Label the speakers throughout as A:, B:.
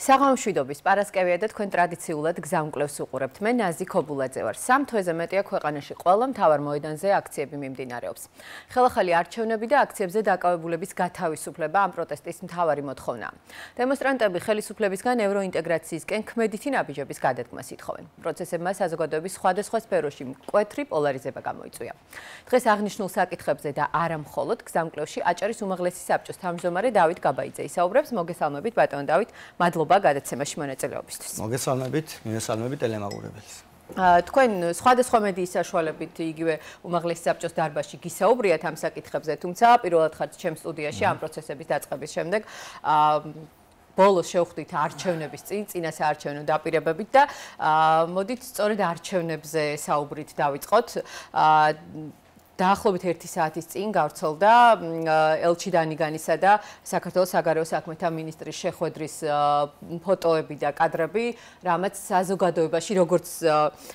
A: საღამომშვიდობის პარასკევია და თქვენ ტრადიციულად გზამკვლევს უყურებთ. მე ნაზი ქობულაძე ვარ. 3 თვეზე მეტია ქვეყანაში ყველა მთავარ მოედანზე აქციები მიმდინარეობს. ხელახალი არჩევნები და აქციებზე დაკავებულების გათავისუფლება ამ პროტესტის მთავარი მოთხოვნაა. დემონსტრანტები ხელისუფლებისგან ევროინტეგრაციისკენ ქმედითი ნაბიჯების გადადგმას ითხოვენ. პროცესებმა საზოგადოების სხვადასხვა სფეროში მკვეთრი პოლარიზება გამოიწვია. დღეს აღნიშნულ საკითხებზე და არა მხოლოდ გზამკვლევში აჭარის უმაღლესი საბჭოს თავმჯდომარე დავით გაბაიძე ისაუბრებს. მოგესალმებით ბატონ დავით. მადლობა გადაცემაში მონაწილეობისთვის.
B: მოგესალმებით, მინესალმებით ტელემაყურებელს.
A: თქვენ სხვადასხვა მედიის საშუალებით იგივე უმაღლესი საბჭოს დარბაზში გისაუბრიათ ამ საკითხებზე, თუმცა პირველად ხართ ჩემს სტუდიაში ამ პროცესების დაწყების შემდეგ. ბოლოს შევხვდით არჩევნების წინა საარჩევნო დაპირებებით და მოდით სწორედ არჩევნებზე საუბრით დავიწყოთ. დაახლოებით 1 საათის წინ გავრცელდა ელჩი დანიგანისა და საქართველოს საგარეო საქმეთა მინისტრის შეხვედრის ფოტოები და კადრები, რამაც საზოგადოებაში, როგორც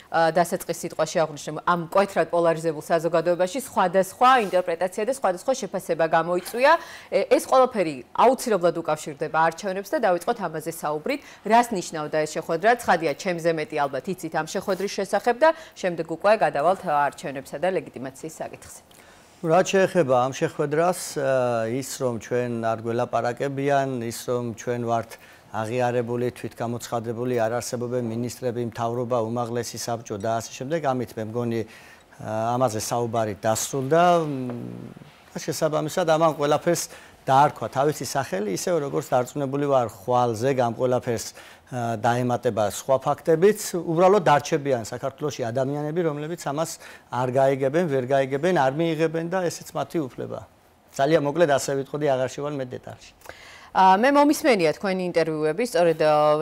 A: დასაწყის სიტყვაში აღვნიშნე, ამ მკვეთრად პოლარიზებულ საზოგადოებაში სხვადასხვა ინტერპრეტაცია და სხვადასხვა შეფასება გამოიწვია. ეს ყველაფერი აუცილებლად უკავშირდება არჩევნებს და დავიწყოთ ამაზე საუბრით. რას ნიშნავდა ეს შეხვედრა? ცხადია, ჩემზე მეტი ალბათ იცით ამ შეხვედრის შესახებ და შემდეგ უკვე გადავალთ არჩევნებსა და ლეგიტიმაციის საკითხზე.
B: რაც შეეხება ამ შეხვედრას, ის რომ ჩვენ არ გველაპარაკებიან, ის რომ ჩვენ ვართ აღიარებული, თვითგამოცხადებული, არ არსებობენ მინისტრები, მთავრობა, უმაღლესი საბჭო და ასე შემდეგ, ამით მე მგონი ამაზე საუბარი დასრულდა. შესაბამისად, ამან ყველაფერს დაარქვა თავისი სახელი, ისევ როგორც დარწმუნებული ვარ ხვალზე, ამ ყველაფერს დაემატება სხვა ფაქტებიც, უბრალოდ დარჩებიან საქართველოში ადამიანები, რომლებიც ამას არ გაიგებენ, ვერ გაიგებენ, არ მიიღებენ და ესეც მათი უფლება. ძალიან მოკლედ ასე ვიტყოდი, აღარ შევალ მე დეტალში.
A: მე მომისმენია თქვენი ინტერვიუები, სწორედ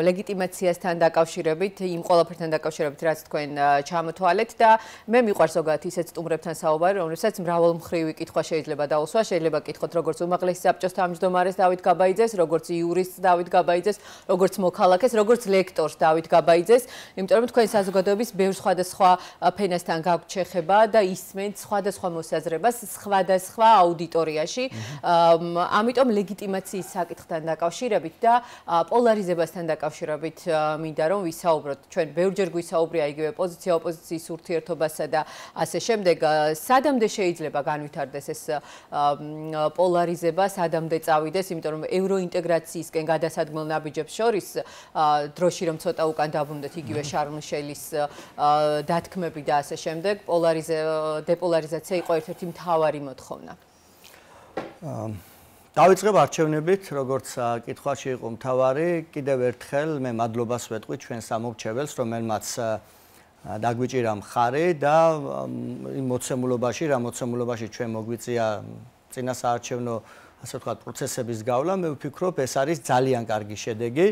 A: ლეგიტიმაციასთან დაკავშირებით, იმ ყველაფერთან დაკავშირებით, რაც თქვენ ჩამოთვალეთ და მე მიყვარს ზოგადად ისეთ სტუმრებთან საუბარი, რომლებსაც მრავალმხრივი კითხვა შეიძლება დაუსვა, შეიძლება კითხოთ როგორც უმაღლესი საბჭოს თავმჯდომარეს დავით გაბაიძეს, როგორც იურისტს დავით გაბაიძეს, როგორც მოქალაქეს, როგორც ლექტორს დავით გაბაიძეს, იმიტომ რომ თქვენ საზოგადოების ბევრ სხვადასხვა ფენასთან გაქვთ შეხება და ისმენთ სხვადასხვა მოსაზრებას სხვადასხვა აუდიტორიაში. ამიტომ ლეგიტიმაციის საკითხი დაკავშირებით და პოლარიზებასთან დაკავშირებით მინდა რომ ვისაუბროთ. ჩვენ ბევრჯერ გვისაუბრია იგივე პოზიცია ოპოზიციის ურთიერთობასა და ასე შემდეგ. სადამდე შეიძლება განვითარდეს ეს პოლარიზება, სადამდე წავიდეს, იმიტომ რომ ევროინტეგრაციისკენ გადასადგმელ ნაბიჯებს შორის დროში რომ ცოტა უკან დაბრუნდეთ იგივე შარლ მიშელის დათქმები და ასე შემდეგ, დეპოლარიზაცია იყო ერთ-ერთი მთავარი მოთხოვნა.
B: დავიწყებ არჩევნებით, როგორც კითხვაში იყო მთავარი, კიდევ ერთხელ მე მადლობას ვეტყვი ჩვენ სამომრჩეველს, რომელმაც დაგვიჭირა მხარი და იმ მოცემულობაში ჩვენ მოგვიწია წინა საარჩევნო, ასე ვთქვათ, პროცესების გავლა, მე ვფიქრობ, ეს არის ძალიან კარგი შედეგი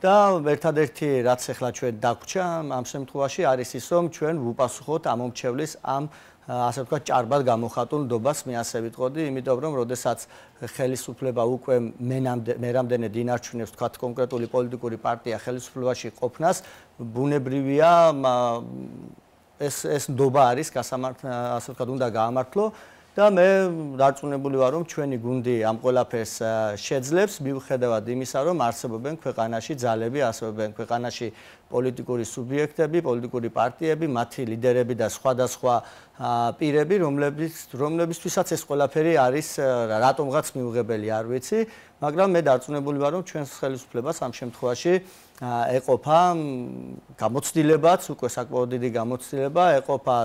B: და ერთადერთი რაც ახლა ჩვენ დაგვრჩა ამ შემთხვევაში არის ის, რომ ჩვენ ვუპასუხოთ ამომრჩევლის ამ ასე ვთქვათ, ჭარბად გამოხატულ ნდობას მე ასე ვიტყოდი, იმიტომ რომ როდესაც ხელისუფლება უკვე მე რამდენად ინარჩუნებს ვთქვათ კონკრეტული პოლიტიკური პარტია ხელისუფლებაში ყოფნას, ბუნებრივია ეს ნდობა არის ასე ვთქვათ, უნდა გაამართლო და მე დარწმუნებული ვარ, რომ ჩვენი გუნდი ამ ყველაფერს შეძლებს, მიუხედავად იმისა, რომ არსებობენ ქვეყანაში ძალები, არსებობენ ქვეყანაში პოლიტიკური სუბიექტები, პოლიტიკური პარტიები, მათი ლიდერები და სხვადასხვა პირები, რომლებისთვისაც ეს ყველაფერი არის რატომღაც მიუღებელი არ ვიცი, მაგრამ მე დარწმუნებული ვარ, რომ ჩვენს ხელისუფლებას ამ შემთხვევაში ეყოფა გამოცდილებაც, უკვე საკმაოდ დიდი გამოცდილება, ეყოფა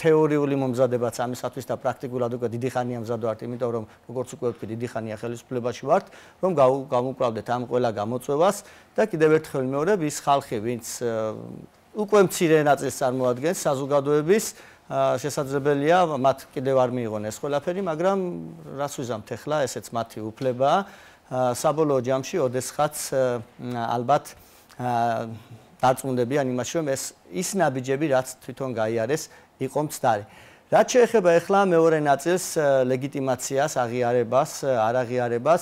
B: თეორიული მომზადებაც ამისათვის და პრაქტიკულად უკვე დიდი ხანია მზადვართ, იმიტომ რომ როგორც უკვე ვთქვი, დიდი ხანია ხელისუფლებაში ვართ, რომ გავუკლავდეთ ამ ყველა გამოწვევას და კიდევ ერთხელ მეორებ ის ხალხი, ვინც უკვე მცირე ნაწილს წარმოადგენს საზოგადოების, შესაძლებელია მათ კიდევ არ მიიღონ ეს ყველაფერი, მაგრამ რას ვიზამთ ახლა, ესეც მათი უფლებაა. საბოლოო ჯამში ოდესღაც ალბათ დარწმუნდებიან იმაში, რომ ის ნაბიჯები, რაც თვითონ გაიარეს, იყო მცდარი. რაც შეეხება ახლა მეორე ნაწილს, ლეგიტიმაციას, აღიარებას, არ აღიარებას,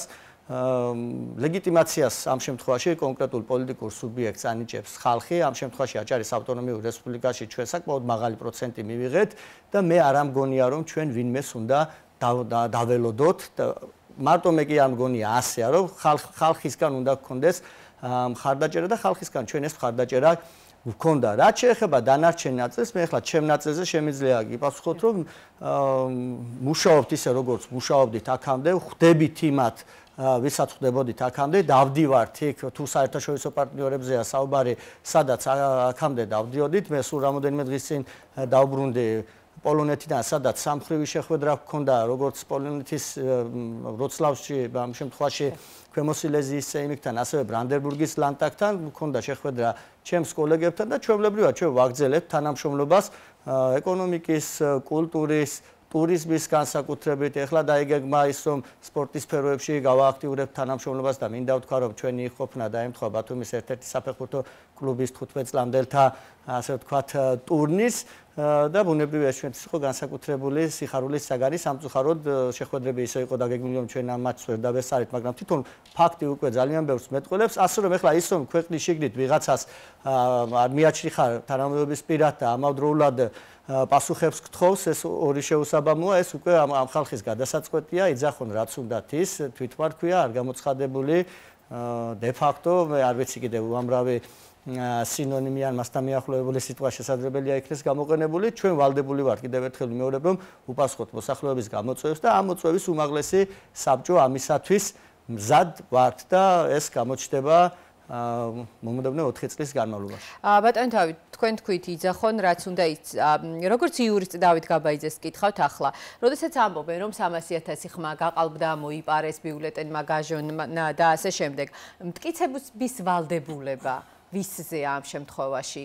B: ლეგიტიმაციას ამ შემთხვევაში კონკრეტულ პოლიტიკურ სუბიექტს ანიჭებს ხალხი, ამ შემთხვევაში აჭარის ავტონომიურ რესპუბლიკაში ჩვენ საკმაოდ მაღალი პროცენტი მივიღეთ და მე არ ამგონია, რომ ჩვენ ვინმეს უნდა დაველოდოთ მარტო მე კი არ მგონია ასეა, რომ ხალხისგან უნდა გქონდეს მხარდაჭერა და ხალხისგან ჩვენ ეს მხარდაჭერა გქონდა. რაც შეეხება დანარჩენ ნაწილს, მე ახლა ჩემ ნაწილზე შემიძლია გიპასუხოთ, რომ მუშაობთ ისე როგორც მუშაობდით აქამდე, ხვდებით იმათ ვისაც ხვდებოდით აქამდე, დავდივართ იქ თუ საერთაშორისო პარტნიორებზეა საუბარი, სადაც აქამდე დავდიოდით, მე სულ რამოდენიმე დღის წინ დავბრუნდი პოლონეთიდან, სადაც სამხრივი შეხვედრა გქონდა, როგორც პოლონეთის ვროცლავში, ამ შემთხვევაში ქვემო სილეზიის სეიმიკთან, ასევე ბრანდენბურგის ლანდტაგთან გქონდა შეხვედრა ჩემს კოლეგებთან და ჩვეულებრივად ჩვენ ვაგრძელებთ თანამშრომლობას ეკონომიკის, კულტურის, ტურიზმის განსაკუთრებით. ეხლა დაიგეგმა ის, რომ სპორტის სფეროებში გავააქტიურებთ თანამშრომლობას და მინდა ვთქვა, რომ ჩვენი ყოფნა დაემთხვა ბათუმის ერთ-ერთი საფეხბურთო კლუბის 15 წლამდელთა, ასე ვთქვათ, ტურნირს და ბუნებრივია ჩვენც იყო განსაკუთრებული სიხარულის საგანი. სამწუხაროდ შეხვედრები ისე იყო დაგეგმილი, რომ ჩვენ ამ მატჩს ვერ დავესწარით, მაგრამ თვითონ ფაქტი უკვე ძალიან ბევრს მეტყველებს. ასე რომ ეხლა ის, რომ ქვეყნის შიგნით ვიღაცას არ მიაჩნიხარ თანამდებობის პირად და ამავდროულად პასუხებს გთხოვს, ეს ორი შეუსაბამოა, ეს უკვე ამ ხალხის გადასაწყვეტია, იძახონ რაც უნდათ ის, თვითმარქვია, არ გამოცხადებული de facto, არ ვიცი კიდევ უამრავი სინონიმი ან მასთან მიახლოებული სიტყვა შესაძლებელია იქნეს გამოყენებული. ჩვენ ვალდებული ვართ კიდევ ერთხელ ვიმეორებ, რომ უპასუხოთ მოსახლეობის გამოწვევებს და ამ მოწვევის უმაღლესი საბჭო ამისათვის მზად ვართ და ეს გამოჩნდება მომდევნო 4 წლის განმავლობაში.
A: ბატონო თავი, თქვენ თქვით იძახონ, რაც უნდა როგორც იურისტ დავით გაბაიძეს კითხავთ ახლა. როდესაც ამბობენ, რომ 300.000 ხმა გაყალბდა, მოიპარეს ბიულეტენმა გაჟონმა და ასე შემდეგ. მტკიცების ვალდებულება ვისზე ამ შემთხვევაში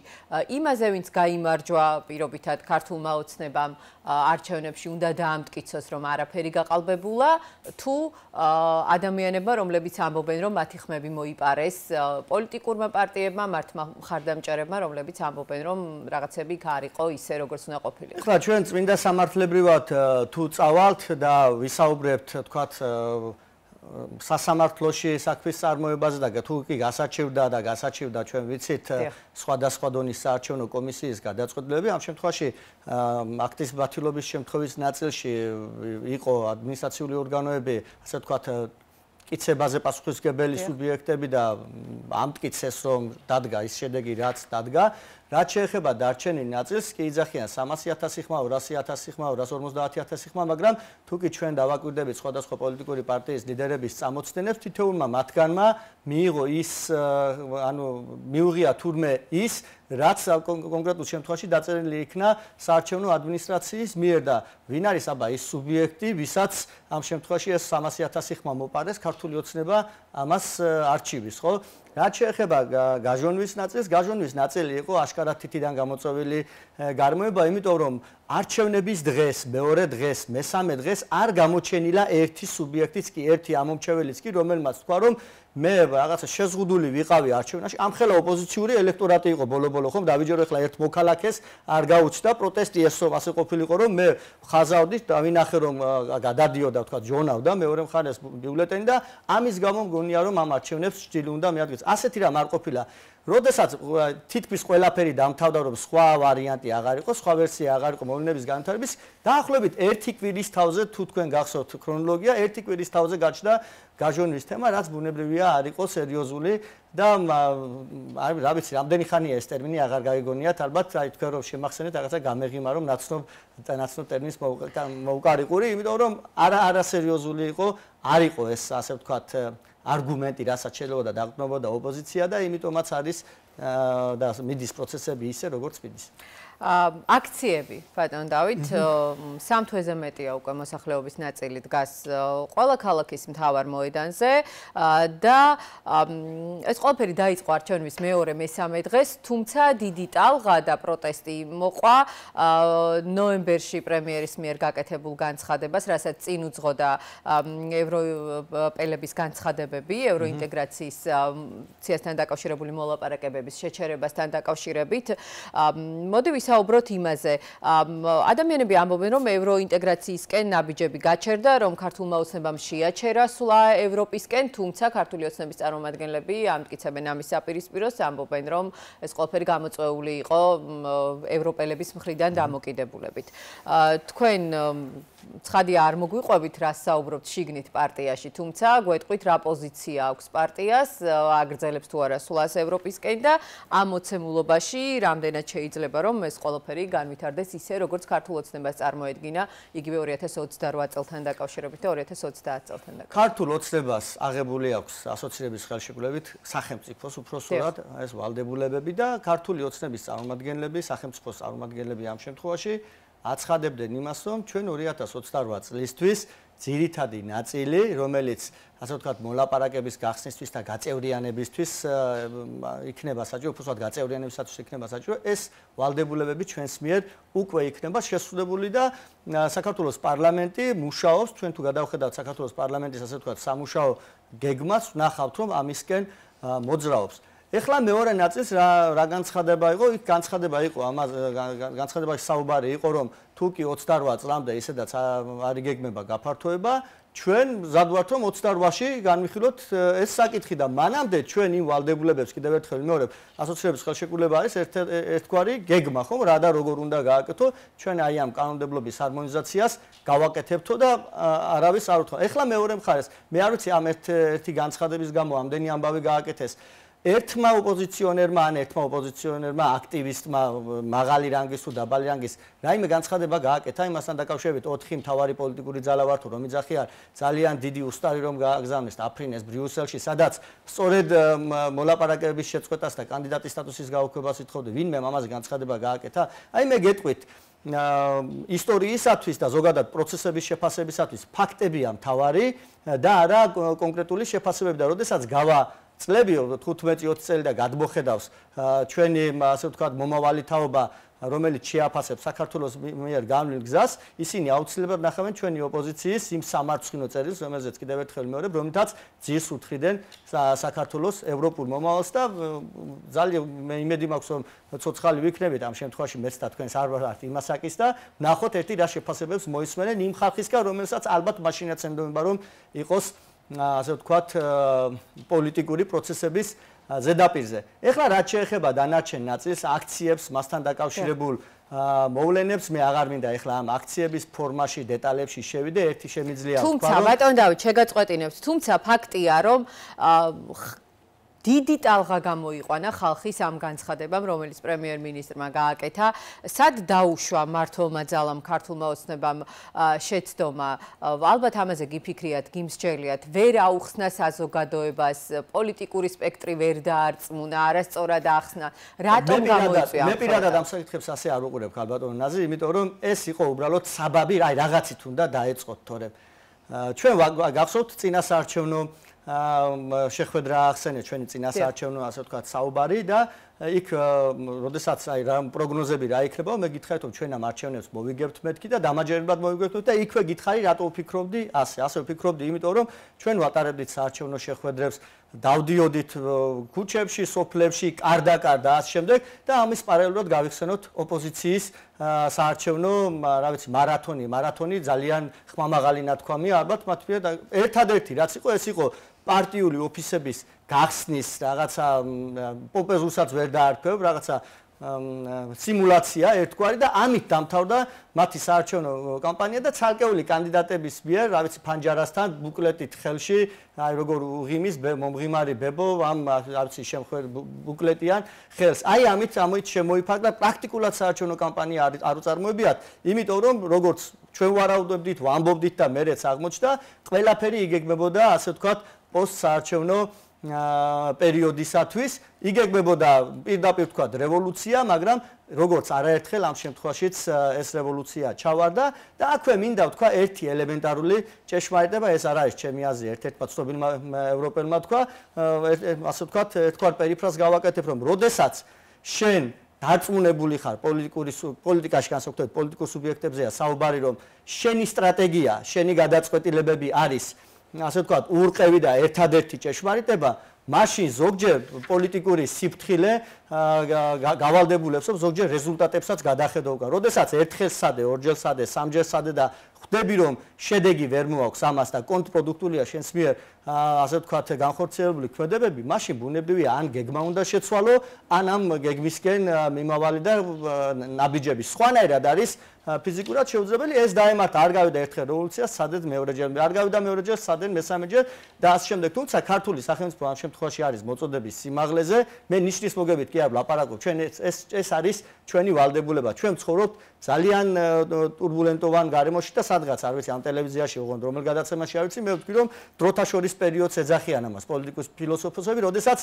A: იმაზე ვინც გაიმარჯვა პირობითად ქართულმა ოცნებამ არჩევნებში უნდა დაამტკიცოს რომ არაფერი გაყალბებულა თუ ადამიანებმა რომლებიც ამბობენ რომ მათი ხმები მოიპარეს პოლიტიკურმა პარტიებმა მართმა მხარდამჭერებმა რომლებიც ამბობენ რომ რაღაცები იქ არ იყო ისე როგორც უნდა ყოფილიყო.
B: ახლა ჩვენ წმინდა სამართლებრივად თუ წავალთ და ვისაუბრებთ თქვათ სასამართლოში საქმის წარმოებაზე და თუ კი გასაჩივდა ჩვენ ვიცით სხვადასხვა დონის საარჩევნო კომისიის გადაწყვეტილები ამ შემთხვევაში აქტის ბათილობის შემთხვევის ნაწილში იყო ადმინისტრაციული ორგანოები ასე ვთქვათ მტკიცებაზე პასუხისმგებელი სუბიექტები და ამტკიცეს რომ დადგა ის შედეგი რაც დადგა რაც შეეხება დარჩენილ ნაწილს კი იძახიან 300.000 ხმა 200.000 ხმა 250.000 ხმა მაგრამ თუ კი ჩვენ დავაკვირდებით სხვადასხვა პოლიტიკური პარტიის ლიდერების წამოწდენებს თითოეულმა მათგანმა მიიღო ის მიუღია თურმე ის რაც კონკრეტულ შემთხვევაში დაწერილი იქნა საარჩევნო ადმინისტრაციის მიერ და ვინ არის აბა ის სუბიექტი ვისაც ამ შემთხვევაში ეს 300.000 ხმა მოპარეს ქართული ოცნება ამას არჩივის ხო რაც შეეხება გაჟონვის ნაწილი იყო აშკარად თითიდან გამოწვეული გარემოება, იმიტომ რომ არჩევნების დღეს, მეორე დღეს, მესამე დღეს არ გამოჩენილა ერთი სუბიექტიც კი, ერთი ამომრჩეველიც კი, რომელმაც თქვა რომ მე რაღაცა შეზღუდული ვიყავი არჩევნაში, ამხელა ოპოზიციური ელექტორატი იყო ბოლო-ბოლო ხომ დავიჯერო ახლა ერთ მოქალაქეს არ გაუჩნდა პროტესტი ეს რომ ასე ყოფილიყო რომ მე ხაზავდი და ვინახე რომ გადადიოდა თქვა ჯონავდა მეორე მხარეს ბიულეტენი და ამის გამო მგონია რომ ამ არჩევნებს ჭრილი უნდა მიადგეს. ასეთი რამ არ ყოფილა. როდესაც თითქმის ყველაფერი დამთავრდა რომ სხვა ვარიანტი აღარ იყო, სხვა ვერსია აღარ იყო მოვლენების განვითარების, დაახლოებით ერთი კვირის თავზე თუ თქვენ გახსოვთ ქრონოლოგია, ერთი კვირის თავზე გაჩნდა გაჟონვის თემა, რაც ბუნებრივია არ იყო სერიოზული და რა ვიცი, რამდენი ხანია ეს ტერმინი აღარ გაიგონიათ, ალბათ აი თქვენ რომ შემახსენეთ რაღაცა გამეღიმა რომ ნაცნობ ტერმინს მოუკარიყური, იმიტომ რომ არასერიოზული იყო, არ იყო ეს ასე ვთქვათ არგუმენტი, რასაც შეიძლება დაგმობოდა ოპოზიცია და იმიტომაც არის და მიდის პროცესები ისე როგორც მიდის.
A: აქციები, ბატონო დავით, 3 თვეზე მეტია უკვე მოსახლეობის ნაწილი დგას ყველა ქალაქის მთავარ მოედანზე და ეს ყველაფერი დაიწყო არჩევნების მეორე მესამე დღეს, თუმცა დიდი ტალღა და პროტესტი მოყვა ნოემბერში პრემიერის მიერ გაკეთებულ განცხადებას, რასაც წინ უძღოდა ევროპელების განცხადებები, ევროინტეგრაციის ციასთან დაკავშირებული მოლაპარაკებების შეჩერებასთან დაკავშირებით. მოდი საუბრობთ იმაზე. ადამიანები ამბობენ, რომ ევროინტეგრაციისკენ ნაბიჯები გაჩერდა, რომ ქართულმა ოცნებამ შეაჩერა სვლა ევროპისკენ, თუმცა ქართული ოცნების წარმომადგენლები ამტკიცებენ ამის საპირისპიროს, ამბობენ, რომ ეს ყველაფერი გამოწვეული იყო ევროპელების მხრიდან დამოკიდებულებით. თქვენ ცხადი არ მოგვიყვებით რა საუბრობთ შიგნით პარტიაში, თუმცა გვეტყვით რა პოზიცია აქვს პარტიას, აგრძელებს თუ არა სულას ევროპისკენ და ამ მოცემულობაში რამდენად შეიძლება რომ ეს ყველაფერი განვითარდეს ისე როგორც ქართულ ოცნებას წარმოედგინა იგივე 2028 წელთან დაკავშირებით და 2030 წელთან დაკავშირებით.
B: ქართულ ოცნებას აღებული აქვს ასოცირების ხელშეკრულებით სახელმწიფოს უფროსურად ეს ვალდებულებები და ქართული ოცნების წარმომადგენლები, სახელმწიფოს წარმომადგენლები ამ შემთხვევაში აცხადებდნენ იმას, რომ ჩვენ 2028 წლისთვის ძირითადი ნაწილი, რომელიც ასე ვთქვათ, მოლაპარაკების გახსნისთვის და გაწევრიანებისთვის იქნება საჭირო, უბრალოდ გაწევრიანებისათვის იქნება საჭირო, ეს ვალდებულებები ჩვენს მიერ უკვე იქნება შესრულებული და საქართველოს პარლამენტი მუშაობს, ჩვენ თუ გადავხედავთ საქართველოს პარლამენტის ასე ვთქვათ, სამუშაო გეგმას, ვნახავთ, რომ ამისკენ მოძრაობს. ეხლა მეორე ნაწილს რა განცხადება იყო? იქ განცხადება იყო, ამას განცხადებაში საუბარი იყო, რომ თუ კი 28 წლამდე ისედაც არ იგეგმება გაფართოება, ჩვენ მზად ვართ, რომ 28-ში განვიხილოთ ეს საკითხი და მანამდე ჩვენ იმ ვალდებულებებს კიდევ ერთხელ ვიმეორებ, ასოცირების ხელშეკრულება არის ერთგვარი გეგმა, ხომ? რა და როგორ უნდა გააკეთო, ჩვენ აი ამ კანონმდებლობის ჰარმონიზაციას გავაკეთებთო და არავის არ უთხრა. ეხლა მეორე მხარეს, მე არ ვიცი ამ ერთი განცხადების გამო ამდენი ამბავი გააკეთეს. ერთმა ოპოზიციონერმა ან ერთმა ოპოზიციონერმა აქტივისტმა მაღალი რანგის თუ დაბალი რანგის რაიმე განცხადება გააკეთა იმასთან დაკავშირებით 4 მთავარი პოლიტიკური ძალა ვარ თუ რომ იძახიან ძალიან დიდი უსტარი რომ გააგზავნეს და აფრინეს ბრიუსელში სადაც სწორედ მოლაპარაკებების შეწყვეტას და კანდიდატის სტატუსის გაუქმებას ითხოვდა ვინმე ამაზე განცხადება გააკეთა აი მე გეტყვით ისტორიისათვის და ზოგადად პროცესების შეფასებისათვის ფაქტებია მთავარი და არა კონკრეტული შეფასებები და როდესაც გავა წლები 15-20 წელი და გადმოხედავს ჩვენი ასე ვთქვათ მომავალი თაობა რომელიც შეაფასებს საქართველოს მიერ განვლილ გზას ისინი აუცილებლად ნახავენ ჩვენი ოპოზიციის იმ სამარცხინო წერილს რომელზეც კიდევ ერთხელ ვიმეორებ რომლითაც ძირს უთხრიდნენ საქართველოს ევროპულ მომავალს და ძალიან მე იმედი მაქვს რომ ცოცხალი ვიქნებით ამ შემთხვევაში მეც და თქვენს არ ვართ იმასაკის და ნახოთ ერთი რა შეფასებებს მოისმენენ იმ ხალხისგან რომელსაც ალბათ მაშინაც ენდოება რომ იყოს ასე ვთქვათ პოლიტიკური პროცესების ზედაპირზე. ეხლა რაც შეეხება დანარჩენ ნაწილს, აქციებს, მასთან დაკავშირებულ მოვლენებს, მე აღარ მინდა ეხლა ამ აქციების ფორმაში, დეტალებში შევიდე, ერთი შემიძლია ვთქვა.
A: თუმცა ბატონ დავით, შეგაწყვეტინებთ, თუმცა ფაქტია, რომ დიდი ტალღა გამოიყვანა ხალხის ამ განცხადებამ, რომელიც პრემიერ-მინისტრმა გააკეთა, სად დაუშვა მართლმა ძალამ, ქართულმა ოცნებამ შეცდომა. ალბათ ამაზე გიფიქრიათ, გიმსჯელიათ, ვერ აუხსნა საზოგადოებას, პოლიტიკური სპექტრი ვერ დაარწმუნა, არასწორად ახსნა. რატომ გამოიწვია?
B: მე პირადად ამ საკითხებს ასე არ ვუყურებ, ბატონო ნაზი, იმიტომ რომ ეს იყო უბრალოდ საბაბი, აი რაღაცით უნდა დაეწყოთ, თორემ ჩვენ გახსოვთ წინასაარჩევნო შეხვედრა ახსენეთ ჩვენი წინასაარჩევნო ასე ვთქვათ საუბარი და იქ როდესაც აი რა პროგნოზები რა იქნება მე გითხარით რომ ჩვენ ამ არჩევნებს მოვიგებთ მეთქი და დამაჯერებლად მოვიგებთ და იქვე გითხარი რატო ვფიქრობდი ასე ვფიქრობდი იმიტომ რომ ჩვენ ვატარებდით საარჩევნო შეხვედრებს დავდიოდით ქუჩებში, სოფლებში, კარდაკარ და ასე შემდეგ და ამის პარალელურად გავიხსენოთ ოპოზიციის საარჩევნო, რა ვიცი, მარათონი ძალიან ხმამაღალი ნათქვამია, ალბათ მათ მიერ ერთადერთი რაც იყო, ეს იყო პარტიული ოფისების გახსნის რაღაცა პოპეზუსაც ვერ დაარქვევ, რაღაცა სიმულაცია ერთგვარი და ამით დამთავრდა მათი საარჩევნო კამპანია და ცალკეული კანდიდატების მიერ, რა ვიცი, ფანჯარასთან ბუკლეტით ხელში, აი როგორ უღიმის მომღიმარი ბებო ამ რა ვიცი შემხვერ ბუკლეტიან ხელს. აი ამით შემოიფარგლა პრაქტიკულად საარჩევნო კამპანია არ უწარმოებიათ, იმიტომ რომ როგორც ჩვენ ვარაუდობდით, ვამბობდით და მერეც აღმოჩნდა, ყველაფერი იგეგმებოდა, ასე ვთქვათ, პოსტსაარჩევნო პერიოდისათვის იგეგმებოდა პირდაპირ ვთქვათ რევოლუცია, მაგრამ როგორც არაერთხელ ამ შემთხვევაშიც ეს რევოლუცია ჩავარდა და აქვე მინდა ვთქვა ერთი ელემენტარული ჭეშმარიტება, ეს არ არის ჩემი აზრი, ერთ-ერთმა ცნობილმა ევროპელმა თქვა, ასე ვთქვათ, ერთგვარ პერიფრას გავაკეთებ, რომ როდესაც შენ დარწმუნებული ხარ პოლიტიკაში განსაკუთრებით პოლიტიკურ სუბიექტებზეა საუბარი, რომ შენი სტრატეგია, შენი გადაწყვეტილებები არის ასე ვთქვათ, ურყევი და ერთადერთი ჭეშმარიტება, მაშინ ზოგჯერ პოლიტიკური სიფრთხილე გავალდებულებს, რომ ზოგჯერ რეზულტატებსაც გადახედო უკან. როდესაც ერთხელ სადე, ორჯერ სადე, სამჯერ სადე და ხვდები რომ შედეგი ვერ მოაქვს ამას და კონტრპროდუქტულია შენს მიერ ასე ვთქვათ განხორციელებული ქმედებები, მაშინ ბუნებრივია ან გეგმა უნდა შეცვალო, ან ამ გეგმისკენ მიმავალი და ნაბიჯები. სხვანაირად არის ფიზიკურად შეუძლებელი ეს დაემართა, არ გავიდა ერთხელ რევოლუციას, სადაც მეორეჯერ, არ გავიდა მეორეჯერ, სადაც მესამეჯერ და ასე შემდეგ. თუმცა ქართული სახელმწიფო ამ შემთხვევაში არის მოწოდების სიმაღლეზე. მე ნიშნის მოგებით კი არ ვლაპარაკობ, ჩვენ ეს არის ჩვენი ვალდებულება. ჩვენ ვცხოვრობთ ძალიან ტურბულენტოვან გარემოში და სადღაც არ ვიცი ამ ტელევიზიაში ოღონდ რომელ გადაცემაში არ ვიცი, მე ვთქვი რომ დროთა შორის პერიოდს ეძახიან ამას პოლიტიკოს ფილოსოფოსები, როდესაც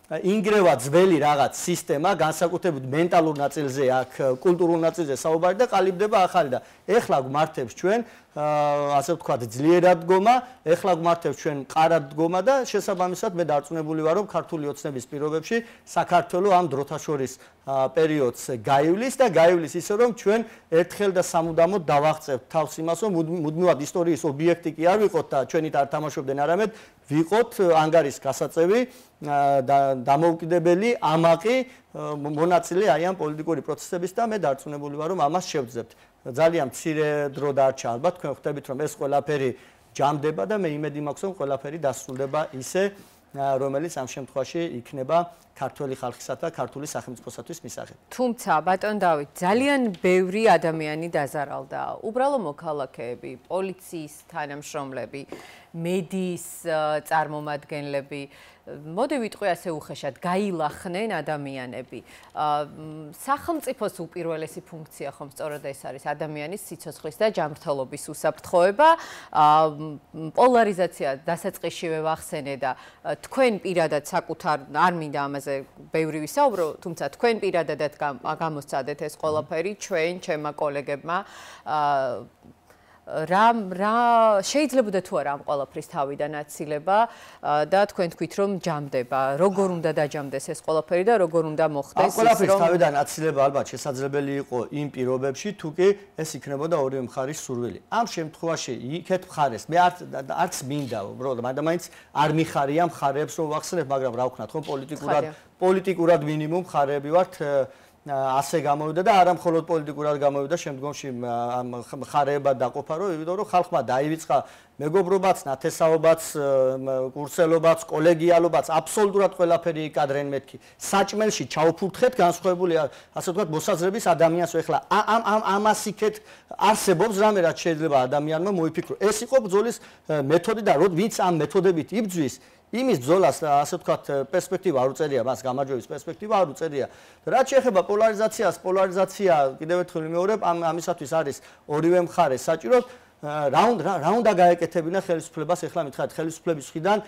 B: ინგრევა ძველი რაღაც სისტემა, განსაკუთრებით მენტალურ ნაწილზე, აქ კულტურულ ნაწილზე საუბარი და ყალიბდება ახალი და ეხლა გვმართებს ჩვენ ასე ვთქვათ ძლიერად დგომა, ეხლა გვმართებს ჩვენ მყარად დგომა და შესაბამისად მე დარწმუნებული ვარ რომ ქართული ოცნების პირობებში საქართველოს ამ დროთა შორის პერიოდს გაივლის და გაივლის ისე რომ ჩვენ ერთხელ და სამუდამოდ დავაღწევთ თავს იმას რომ მუდმივად ისტორიის ობიექტი კი არ ვიყოთ და ჩვენით არ თამაშობდნენ არამედ ვიყოთ ანგარის გასაწევი დამოუკიდებელი ამაყი მონაწილე აი ამ პოლიტიკური პროცესების და მე დარწმუნებული ვარ რომ ამას შევძლებთ. ძალიან მცირე დრო დარჩა ალბათ თქვენ ხვდებით რომ ეს ყველაფერი ჯამდება და მე იმედი მაქვს რომ ყველაფერი დასრულდება ისე რომელიც ამ შემთხვევაში იქნება ქართული ხალხისა და ქართული სახელმწიფოსათვის მისაღები.
A: თუმცა ბატონ დავით, ძალიან ბევრი ადამიანი დაზარალდა. უბრალო მოქალაქეები, პოლიციის თანამშრომლები, მედიის წარმომადგენლები, მოდი ვიტყვი ასე უხეშად, გაილახნენ ადამიანები. სახელმწიფოს უპირველესი ფუნქცია ხომ სწორედ ეს არის ადამიანის სიცოცხლის და ჯანმრთელობის უსაფრთხოება. პოლარიზაცია დასაწყისშივე ვახსენე და თქვენ პირადად საკუთარ არ მინდა ამაზე ბევრი ვისაუბრო, თუმცა თქვენ პირადადად გამოსცადეთ ეს ყველაფერი ჩვენ, ჩემმა კოლეგებმა. რა შეიძლებოდა თუ არა ამ ყველაფრის თავიდან აცილება და თქვენ თქვით რომ ჯამდება, როგორ უნდა დაჯამდეს ეს ყველაფერი და როგორ უნდა მოხდეს ის რომ
B: ამ ყველაფრის თავიდან აცილება ალბათ შესაძლებელი იყო იმ პირობებში თუ კი ეს იქნებოდა ორივე მხარის სურვილი. ამ შემთხვევაში იქეთ მხარეს მე არც მინდა უბრალოდ მაინც არ მიხარია მხარეებს რომ ვახსენებ, მაგრამ რა ვქნათ ხო პოლიტიკურად მინიმუმ მხარეები ვართ ასე გამოვიდა და არა მხოლოდ პოლიტიკურად გამოვიდა შემდგომში მხარეებად დაყოფა რომ იმიტომ რომ ხალხმა დაივიწყა მეგობრობაც, ნათესაობაც, კურსელობაც, კოლეგიალობაც, აბსოლუტურად ყველაფერი იკადრენ მეთქი. საჭმელში ჩაუფურთხეთ განსხვავებული ასე ვთქვათ მოსაზრების ადამიანს ეხლა ამას იქეთ არსებობს რამე რაც შეიძლება ადამიანმა მოიფიქრო. ეს იყო ბრძოლის მეთოდი და ვინც ამ მეთოდებით იბრძვის იმის ბრძოლას ასე ვთქვათ პერსპექტივა არ უწერია, მას გამარჯვების პერსპექტივა არ უწერია. რაც შეეხება პოლარიზაციას, პოლარიზაცია კიდევ ერთხელ ვიმეორებ, ამისათვის არის ორივე მხარე საჭიროდ რა უნდა გაეკეთებინა ხელისუფლებას, ეხლა მითხარით ხელისუფლების მხრიდან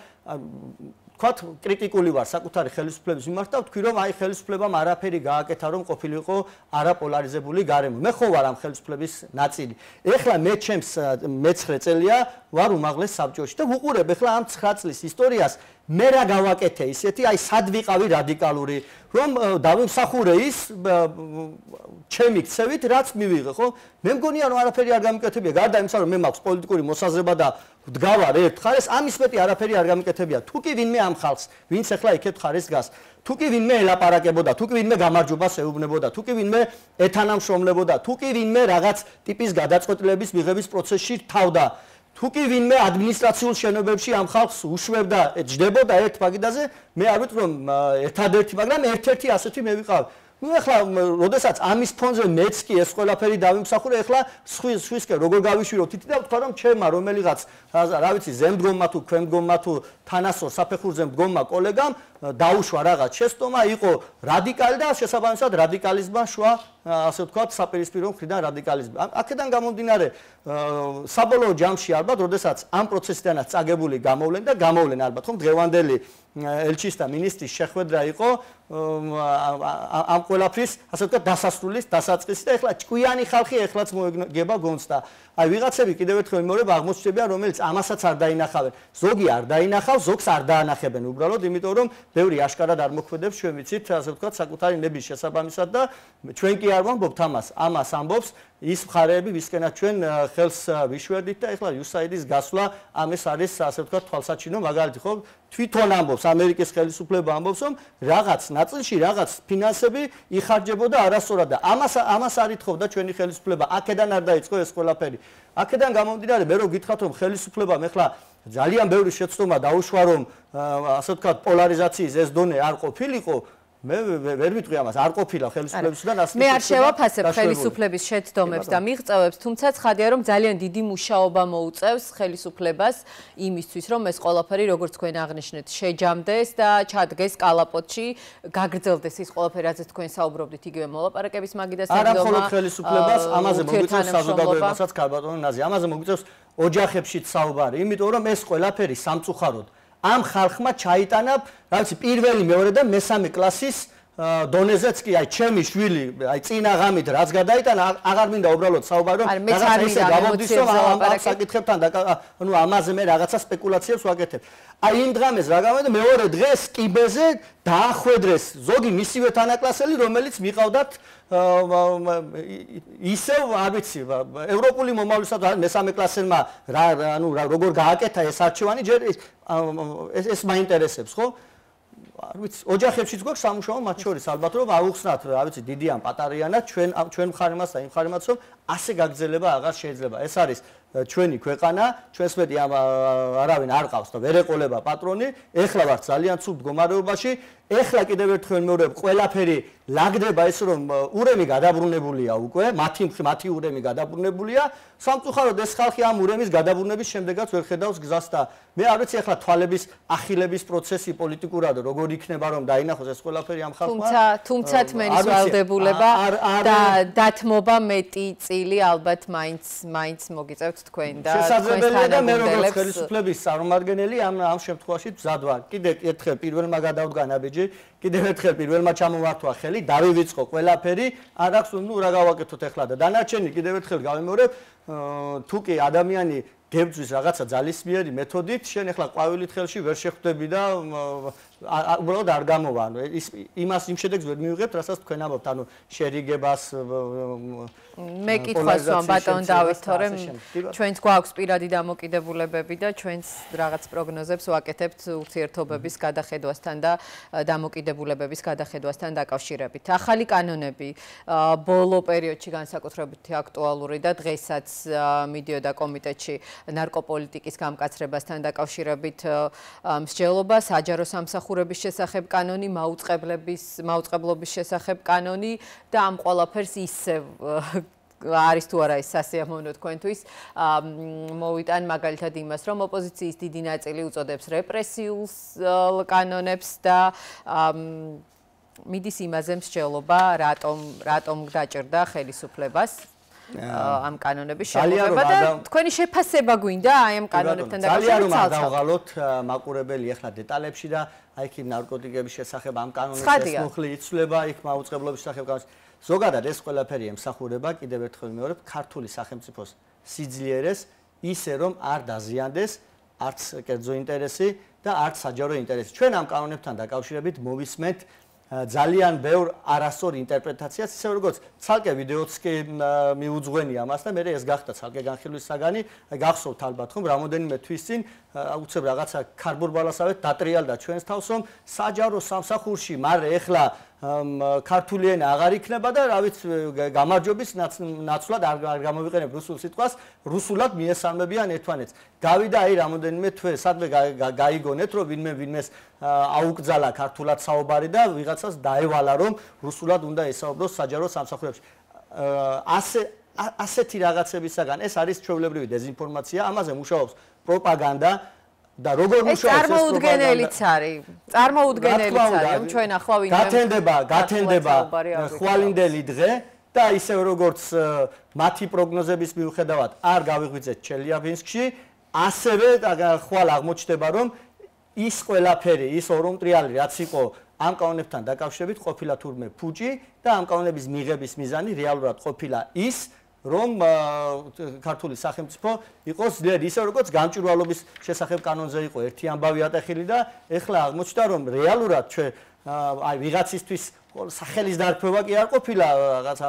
B: ვთქვათ კრიტიკული ვარ საკუთარი ხელისუფლების მიმართ და ვთქვი რომ აი ხელისუფლებამ არაფერი გააკეთა რომ ყოფილიყო არაპოლარიზებული გარემო. მე ხო ვარ ამ ხელისუფლების ნაწილი. ეხლა მე ჩემს მე-9 წელია ვარ უმაღლეს საბჭოში და ვუყურებ ეხლა ამ 9 წლის ისტორიას მე რა გავაკეთე ისეთი აი სად ვიყავი რადიკალური რომ დავიმსახურე ის ჩემი ქცევით რაც მივიღე ხო მე მგონია რომ არაფერი არ გამიკეთებია გარდა იმისა რომ მე მაქვს პოლიტიკური მოსაზრება და ვდგავარ ერთ ხარეს ამის მეტი არაფერი არ გამიკეთებია თუ კი ვინმე ამ ხალხს ვინც ახლა იქეთ ხარეს დგას თუ კი ვინმე ელაპარაკებოდა თუ კი ვინმე გამარჯვებას ეუბნებოდა თუ კი ვინმე ეთანამშრომლებოდა თუ კი ვინმე რაღაც ტიპის გადაწყვეტილების მიღების პროცესში თავდა თუ კი ვინმე ადმინისტრაციულ შენობებში ამ ხალხს უშვებდა ჯდებოდა ერთ პაგიდაზე მე არ ვიტყვი რომ ერთადერთი მაგრამ ერთ-ერთი ასეთი მე ვიყავ ну ეხლა როდესაც ამის ფონზე მეც კი ეს ყველაფერი დავიმსახურე ეხლა სხვისკენ როგორ გავიშვირო თითი და ვთქვა რომ ჩემმა რომელიღაც რა ვიცი ზემდგომმა თუ ქვემდგომმა თუ თანასწორ საფეხურზე მდგომმა კოლეგამ დაუშვა რაღაც შეცდომა იყო რადიკალი და შესაბამისად რადიკალიზმმა შვა ასე ვთქვათ საპირისპირო მხრიდან რადიკალიზმი აქედან გამომდინარე საბოლოო ჯამში ალბათ როდესაც ამ პროცესიდანაც წაგებული გამოვლენ ალბათ ხომ დღევანდელი ელჩის და მინისტრის შეხვედრა იყო ამ ყველაფრის ასე ვთქვათ დასასრულის დასაწყისი და ეხლა ჭკვიანი ხალხი ეხლაც მოეგება გონსტა აი ვიღაცები კიდევ ერთხელ მიმოერება აღმოჩნდებიან რომელიც ამასაც არ დაინახავენ ზოგი არ დაინახავს ზოგს არ დაანახებენ უბრალოდ იმიტომ რომ ბევრი აშკარად არ მოქმედებს, ჩვენ ვიცით, ასე ვთქვათ, საკუთარი ნების შესაბამისად და ჩვენ კი არ ვამბობთ ამას ამბობს ის მხარეები, ვისკენაც ჩვენ ხელს ვიშვერდით და ეხლა USAID-ის გასვლა ამის არის, ასე ვთქვათ, თვალსაჩინო მაგალითი, ხო? თვითონ ამბობს ამერიკის ხელისუფლება ამბობს, რომ რაღაც ნაწილში რაღაც ფინანსები იხარჯებოდა არასწორად და ამას არ ითხოვდა ჩვენი ხელისუფლება. აქედან არ დაიწყო ეს ყველაფერი. აქედან გამომდინარე, მე რო გითხრათ, რომ ხელისუფლებამ ეხლა ძალიან ბევრი შეცდომა დაუშვა, რომ ასე ვთქვათ, პოლარიზაციის ეს დონე არ ყოფილიყო, მე ვერ ვიტყვი ამას, არ ყოფილა ხელისუფლებისგან ასეთი.
A: მე არ შევაფასებ ხელისუფლების შეცდომებს და მიღწევებს, თუმცა ცხადია, რომ ძალიან დიდი მუშაობა მოუწევს ხელისუფლებას იმისთვის, რომ ეს ყველაფერი, როგორც თქვენ აღნიშნეთ, შეჯამდეს და ჩადგეს კალაპოტში, გაგრძელდეს ის ყველაფერი, რაზეც თქვენ საუბრობდით, იგივე მოლაპარაკების მაგიდა
B: საქმე. არა მხოლოდ ხელისუფლებას, ამაზე მოგვიწევს საზოგადოებასაც, კარბატონი ნაზი, ამაზე მოგვიწევს ოჯახებშიც საუბარი, იმიტომ რომ ეს ყველაფერი სამწუხაროდ ამ ხალხმა ჩაიტანა, რა ვიცი, პირველი, მეორე და მესამე კლასის დონეზეც კი, აი, ჩემი შვილი, აი, წინა ღამით რაც გადაიტანა, აღარ მინდა უბრალოდ საუბარი, რომ რაღაცა ისე გამომდის, რომ ამ საკითხებთან და ანუ ამაზე მე რაღაცა სპეკულაციებს ვაკეთებ. აი, იმ დღამეს რა გამოვიდა, მეორე დღეს კიბეზე დაახვედრეს ზოგი მისივე თანაკლასელი, რომელიც მიყავდათ ისევ, არ ვიცი, ევროპული მომავლის მესამე კლასელმა ანუ როგორ გააკეთა ეს არჩევანი, ჯერ ეს მაინტერესებს, ხო? არ ვიცი, ოჯახებშიც გვაქვს სამუშაო მათ შორის, ალბათ რომ აუხსნათ, რა ვიცი, დიდი ან პატარიანად ჩვენ მხარემაც და იმ მხარემაც, რომ ასე გაგრძელება აღარ შეიძლება. ეს არის ჩვენი ქვეყანა, ჩვენს მეტი არავინ არ ყავს და ვერ ეყოლება პატრონი, ეხლა ვართ ძალიან ცუდ მდგომარეობაში, ეხლა კიდევ ერთხელ მეორებ, ყველაფერი ლაგდება ის, რომ ურემი გადაბრუნებულია უკვე, მათი ურემი გადაბრუნებულია, სამწუხაროდ ეს ხალხი ამ ურემის გადაბრუნების შემდეგაც ვერ ხედავს გზას და მე არ ვიცი ახლა თვალების ახილების პროცესი პოლიტიკურად როგორ იქნება რომ დაინახოს ეს ყველაფერი ამ ხალხმა.
A: თუმცა თმენის ვალდებულება და დათმობა მეტი წილი ალბათ მაინც მოგიწევთ თქვენ და
B: შესაძლებელია და მე როგორც ხელისუფლების წარმომადგენელი ამ შემთხვევაში მზად ვარ. კიდევ ერთხელ პირველმა გადავდგა ნაბიჯი, კიდევ ერთხელ პირველმა ჩამოვართვა ხელი, დავივიწყო ყველაფერი, არ აქვს ნუ რა გავაკეთოთ ახლა და დანარჩენი კიდევ ერთხელ გავიმეორებ, თუ კი ადამიანი გებძვის რაღაცა ძალისმიერი მეთოდით, შენ ახლა ყვავილით ხელში ვერ შეხვდები და უბრალოდ არ გამოვა. ანუ იმას იმ შედეგს ვერ მივიღებთ, რასაც თქვენ ამბობთ, ანუ შერიგებას
A: მე კითხვას ვამ ბატონ დავით, თორემ ჩვენც გვაქვს პირადი დამოკიდებულებები და ჩვენც რაღაც პროგნოზებს ვაკეთებთ ურთიერთობების გადახედვასთან და დამოკიდებულებების გადახედვასთან დაკავშირებით. ახალი კანონები ბოლო პერიოდში განსაკუთრებით აქტუალური და დღესაც მიდიოდა კომიტეტში ნარკოპოლიტიკის გამკაცრებასთან დაკავშირებით მსჯელობა, საჯარო სამსახურების შესახებ კანონი, მაუწყებლობის შესახებ კანონი და ამ ყველაფერს ისევ არის თუ არა ეს სასიამოვნო თქვენთვის მოვიტან მაგალითად იმას, რომ ოპოზიციის დიდი ნაწილი უწოდებს რეპრესიულ კანონებს და მიდის იმაზე მსჯელობა, რატომ დაჭერდა ხელისუფლებას ამ კანონების შემოღება და თქვენი შეფასება გვინდა აი ამ კანონებთან დაკავშირებით.
B: ძალიან რომ დავღალოთ მაყურებელი ახლა დეტალებში და აი იქ ნარკოტიკების შესახებ ამ კანონების მუხლი იცვლება, იქ მაუწყებლობის შესახებ კანონს. ზოგადად ეს ყველაფერი ემსახურება, კიდევ ერთხელ ვიმეორებ, ქართული სახელმწიფოს სიძლიერეს ისე რომ არ დაზიანდეს არც კერძო ინტერესი და არც საჯარო ინტერესი. ჩვენ ამ კანონებთან დაკავშირებით მოვისმენთ ძალიან ბევრ არასწორ ინტერპრეტაციას, ისე როგორც ცალკე ვიდეოც კი მიუძღვენია ამას და მე ეს გახდა ცალკე განხილვის საგანი, გახსოვთ ალბათ ხომ რამოდენიმე თვის წინ უცებ რაღაცა ქარბურბალასავეთ დატრიალდა ჩვენს თავს, რომ საჯარო სამსახურში მარე ეხლა ქართული ენა აღარ იქნება და რა ვიცი გამარჯვების ნაცვლად არ გამოვიყენებ რუსულ სიტყვას, რუსულად მიესალმებიან ერთმანეთს. გავიდა აი რამოდენიმე თვე, სადმე გაიგონეთ, რომ ვინმეს აუკძალა ქართულად საუბარი და ვიღაცას დაევალა, რომ რუსულად უნდა ესაუბროს საჯარო სამსახურებში. ასეთი რაღაცებისაგან ეს არის ჩვეულებრივი დეзинფორმაცია, ამაზე მუშაობს პროპაგანდა და როგორ მუშაობს ეს
A: წარმოუდგენელიც არის. წარმოუდგენელიც არის, რომ ჩვენ ახლა
B: გათენდება ხვალინდელი დღე და ისევ როგორც მათი პროგნოზების მიუხედავად არ გავიღვიძეთ ჩელიაბინსკში, ასევე ხვალ აღმოჩნდება, რომ ის ყველაფერი, ის ორომტრიალი რაც იყო ამ კანონებთან დაკავშირებით ყოფილა თურმე ფუჭი და ამ კანონების მიღების მიზანი რეალურად ყოფილა ის, რომ ქართული სახელმწიფო იყოს ძლიერი, ისე როგორც გამჭვირვალობის შესახებ კანონზე იყო ერთი ამბავი ატეხილი და ეხლა აღმოჩნდა რომ რეალურად ჩვენ აი ვიღაცისთვის სახელის დარქმევა კი არ ყოფილა რაღაცა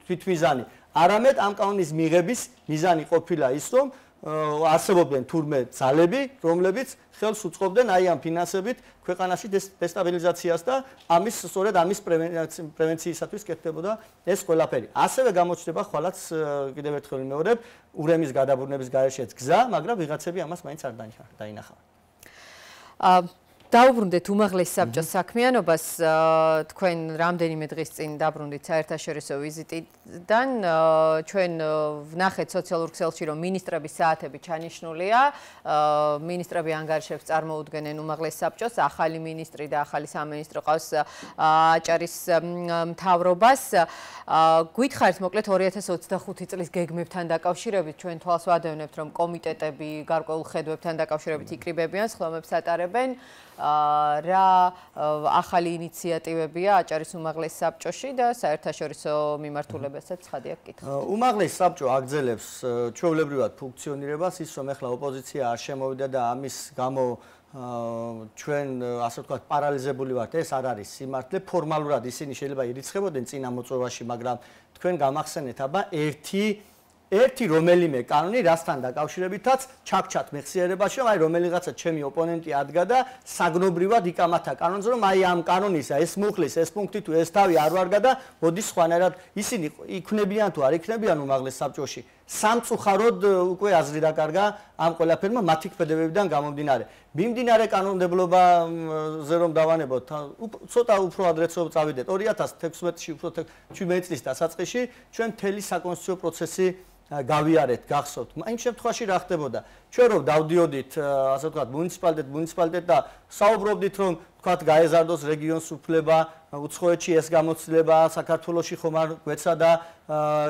B: თვითმიზანი, არამედ ამ კანონის მიღების მიზანი ყოფილა ის რომ არსებობდნენ თურმე ძალები, რომლებიც ხელს უწყობდნენ აი ამ ფინანსებით ქვეყანაში დესტაბილიზაციას და სწორედ ამის პრევენციისათვის კეთდებოდა ეს ყველაფერი. ასევე გამოჩნდება ხვალაც კიდევ ერთხელ ვიმეორებ, ურემის გადაბრუნების გარეშეც გზა, მაგრამ ვიღაცები ამას მაინც არ დაინახავენ.
A: დაუბრუნდეთ უმაღლეს საბჭოს საქმიანობას, თქვენ რამდენიმე დღის წინ დაბრუნდით საერთაშორისო ვიზიტიდან, ჩვენ ვნახეთ სოციალურ ქსელში, რომ მინისტრების საათები ჩანიშნულია, მინისტრები ანგარიშებს წარმოუდგენენ უმაღლეს საბჭოს, ახალი მინისტრი და ახალი სამინისტრო ყავს აჭარის მთავრობას. გითხარით მოკლედ 2025 წლის გეგმებთან დაკავშირებით, ჩვენ თვალს ვადევნებთ, რომ კომიტეტები გარკვეულ ხედვებთან დაკავშირებით იკრიბებიან, სხდომებს ატარებენ. რა ახალი ინიციატივებია აჭარის უმაღლეს საბჭოში და საერთაშორისო მიმართულებასაც ცხადია გკითხა.
B: უმაღლეს საბჭო აგრძელებს ჩვეულებრივად ფუნქციონირებას, ის რომ ახლა ოპოზიცია არ შემოვიდა და ამის გამო ჩვენ ასე ვთქვათ პარალიზებული ვართ, ეს არ არის სიმართლე. ფორმალურად ისინი შეიძლება ირიცხებოდნენ წინა მოწვევაში, მაგრამ თქვენ გამახსენეთ აბა ერთი რომელიმე კანონი რასთან დაკავშირებითაც ჩაქჩათ მეხსიერებაში, რომ აი რომელიღაცა ჩემი ოპონენტი ადგა და საგნობრივად იკამათა კანონზე, რომ აი ამ კანონისა ეს მუხლის, ეს პუნქტი თუ ეს თავი არ ვარგა და მოდის სხვანაირად ისინი იქნებიან თუ არ იქნებიან უმაღლეს საბჭოში. სამწუხაროდ უკვე აზრი დაკარგა ამ ყველაფერმა მათი ქმედებებიდან გამომდინარე. მიმდინარე კანონმდებლობაზე რომ დავანებოთ, ცოტა უფრო ადრეც წავიდეთ 2016-ში უფრო 17 წლის დასაწყისში ჩვენ მთელი საკონსტიტუციო პროცესი გავიარეთ, გახსოვთ. იმ შემთხვევაში რა ხდებოდა? ჩვენ რომ დავდიოდით, ასე ვთქვათ, მუნიციპალიტეტ და საუბრობდით, რომ ვთქვათ, გაეზარდოს რეგიონს უფლება, უცხოეთში ეს გამოცდილება, საქართველოში ხომ არ გვეცადა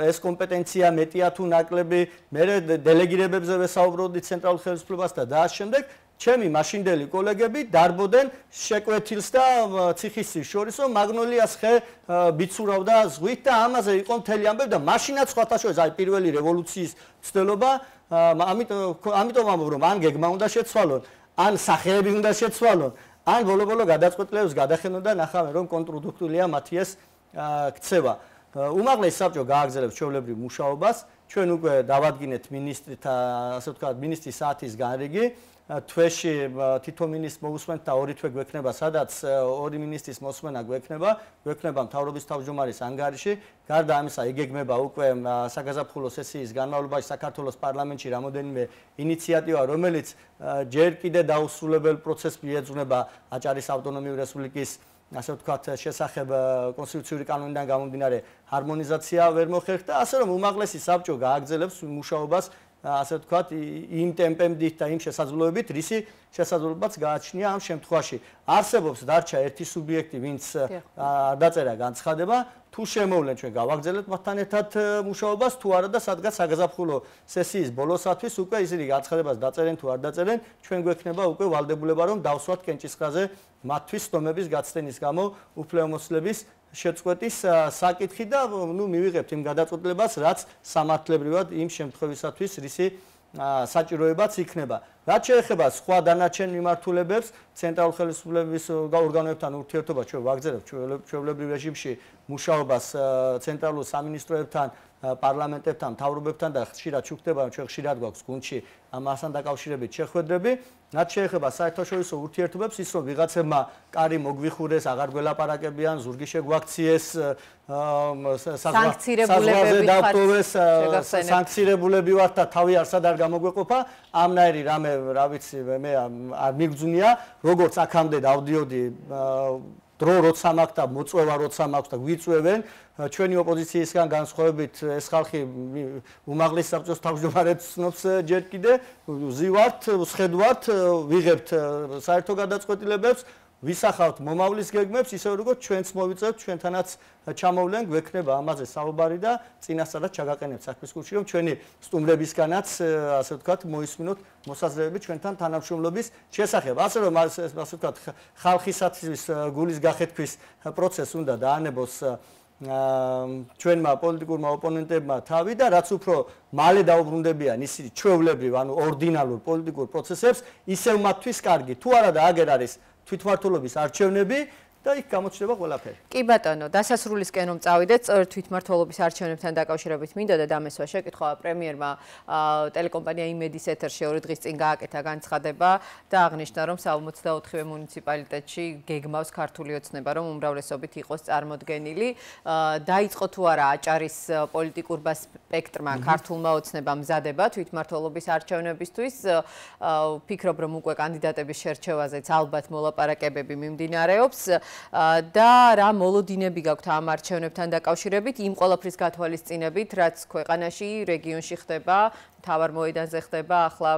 B: ეს კომპეტენცია მეტია თუ ნაკლები, მე დელეგირებებზე ვესაუბრობდით ცენტრალურ ხელისუფლებას და ამ შემდეგ ჩემი მაშინდელი კოლეგები დარბოდნენ შეკვეთილს და ციხისძირს შორის, რომ მაგნოლიას ხე ბიცურავდა ზღვით და ამაზე იყო მთელი ამბები და მაშინაც სხვათა შორის აი პირველი რევოლუციის ცდელობა, ამიტომ ამბობ, რომ ან გეგმა უნდა შეცვალონ, ან სახეები უნდა შეცვალონ, ან ბოლო-ბოლო გადაწყვეტილებებს გადახენონ და ნახავენ, რომ კონტრპროდუქტულია მათი ეს ქცევა. უმაღლეს საბჭო გააგრძელებს ჩვეულებრივ მუშაობას, ჩვენ უკვე დავადგინეთ მინისტრთა, ასე ვთქვათ, მინისტრის საათის განრიგი. თვეში თითო მინისტრს მოусმენთ და 2 თვე გვექნება, სადაც 2 მინისტრის მოსმენა გვექნება მთავრობის თავმჯდომარის ანგარიში. გარდა ამისა, იგეგმება უკვე საგაზაფხულო სესიის განმავლობაში საქართველოს პარლამენტში რამოდენიმე ინიციატივა, რომელიც ჯერ კიდე დაუსრულებელ პროცესს მიეძღვნება აჭარის ავტონომიური რესპუბლიკის ასე ვთქვათ შესახებ კონსტიტუციური კანონიდან გამომდინარე ჰარმონიზაცია ვერ მოხერხდა, ასე რომ უმაღლესი საბჭო გააგრძელებს მუშაობას ასე ვთქვათ იმ ტემპებით და იმ შესაძლებლობებით, რისი შესაძლებლობაც გააჩნია ამ შემთხვევაში. არსებობს დარჩა ერთი სუბიექტი, ვინც არ დაწერა განცხადება, თუ შემოვლენ ჩვენ გავაგრძელებთ მათთან ერთად მუშაობას, თუ არა და სადღაც საგაზაფხულო სესიის ბოლოსათვის უკვე ისინი განცხადებას დაწერენ თუ არ დაწერენ, ჩვენ გვექნება უკვე ვალდებულება რომ დავსვათ კენჭისყრაზე მათთვის სტომების გაცდენის გამო უფლებამოსილების შეწყვეტის საკითხი და მივიღებთ იმ გადაწყვეტილებას, რაც სამართლებრივად იმ შემთხვევისათვის რისი საჭიროებაც იქნება. რაც შეეხება სხვა დანარჩენ მიმართულებებს, ცენტრალურ ხელისუფლების ორგანოებთან ურთიერთობა ჩვენ ვაგრძელებთ ჩვეულებრივ რეჟიმში მუშაობას ცენტრალურ სამინისტროებთან, პარლამენტებთან, მთავრობებთან და ხშირად შუქდება, ჩვენ ხშირად გვაქვს გუნდში ამასთან დაკავშირებით შეხვედრები. რაც შეეხება საერთაშორისო ურთიერთობებს, ის რომ ვიღაცებმა კარი მოგვიხურეს, აღარ გველაპარაკებიან, ზურგი შეგვაქციეს, სანქცირებულები ვართ და თავი არსად არ გამოგვეყოფა, ამნაირი რამე, რა ვიცი, მე არ მიგძვნია, როგორც აქამდე დავდიოდი დრო როცა მაქვს და მოწვევა როცა მაქვს და გვიწვევენ, ჩვენი ოპოზიციისგან განსხვავებით ეს ხალხი უმაღლეს საბჭოს თავმჯდომარედ ცნობს ჯერ კიდე, ვზივართ, ვსხედვართ, ვიღებთ საერთო გადაწყვეტილებებს, ვისახავთ მომავლის გეგმებს, ისე როგორც ჩვენც მოვიწევთ, ჩვენთანაც ჩამოვლენ, გვექნება ამაზე საუბარი და წინასწარად ჩაგაყენებთ საქმის კურსში, რომ ჩვენი სტუმრებისგანაც, ასე ვთქვათ, მოისმინოთ მოსაზრებები ჩვენთან თანამშრომლობის შესახებ. ასე რომ, ასე ვთქვათ, ხალხისათვის გულის გახეთქვის პროცესს უნდა დაანებოს ჩვენმა პოლიტიკურმა ოპონენტებმა თავი და რაც უფრო მალე დაუბრუნდებიან ისინი ჩვეულებრივ, ანუ ორდინალურ პოლიტიკურ პროცესებს, ისევ მათთვის კარგი. თუ არა და აგერ არის თვითმმართველობის არჩევნები და იქ გამოჩნდება ყველაფერი.
A: კი ბატონო, დასასრულისკენ რომ წავიდეთ, სწორედ თვითმმართველობის არჩევნებთან დაკავშირებით მინდოდა დამესვა შეკითხვა პრემიერმა ტელეკომპანია იმედის ეთერში 2 დღის წინ გააკეთა განცხადება და აღნიშნა, რომ 64-ვე მუნიციპალიტეტში გეგმავს ქართული ოცნება, რომ უმრავლესობით იყოს წარმოდგენილი. დაიწყო თუ არა აჭარის პოლიტიკურმა სპექტრმა ქართულმა ოცნებამ მზადება თვითმმართველობის არჩევნებისთვის. ვფიქრობ, რომ უკვე კანდიდატების შერჩევაზეც ალბათ მოლაპარაკებები მიმდინარეობს. და რა მოლოდინები გაქვთ ამ არჩევნებთან დაკავშირებით, იმ ყველაფრის გათვალისწინებით, რაც ქვეყანაში, რეგიონში ხდება, მთავარ მოედანზე ხდება, ახლა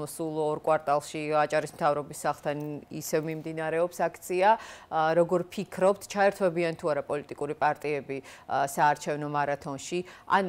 A: სულ 2 კვარტალში აჭარის მთავრობის სახლთან ისევ მიმდინარეობს აქცია. როგორ ფიქრობთ, ჩაერთვებიან თუ არა პოლიტიკური პარტიები საარჩევნო მარათონში, ან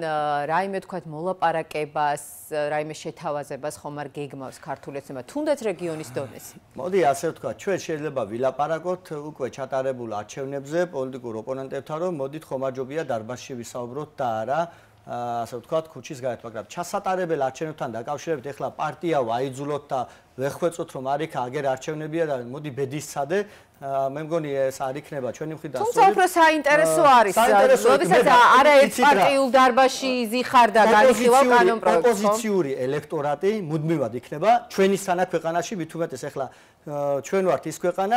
A: რაიმე თქვათ მოლაპარაკებას, რაიმე შეთავაზებას ხომ არ გეგმავს ქართული ოცნება, თუნდაც რეგიონის დონეზე?
B: მოდი ასე ვთქვათ, ჩვენ შეიძლება ვილაპარაკოთ უკვე ჩატარებულ არჩევნებზე პოლიტიკურ ოპონენტებთან, რომ მოდით ხომაჯობია დარბაზში ვისაუბროთ და არა ასე ვთქვათ, ქუჩის გარეთ, მაგრამ ჩასატარებელ არჩევნებთან დაკავშირებით ეხლა პარტია ვაიძულოთ და ვეხვეწოთ, რომ არ იქა აგერ არჩევნებია და მოდი ბედისცადე, მე მგონი ეს არ იქნება ჩვენი მხრიდან.
A: თუმცა უფრო საინტერესო არის, როდესაც არაერთ პარტიულ დარბაზში იზიხარ და განიხილავ კანონპროექტს.
B: ოპოზიციური ელექტორატი მუდმივად იქნება ჩვენი სანა ქვეყანაში, მით უმეტეს ეხლა ჩვენ ვართ ის ქვეყანა,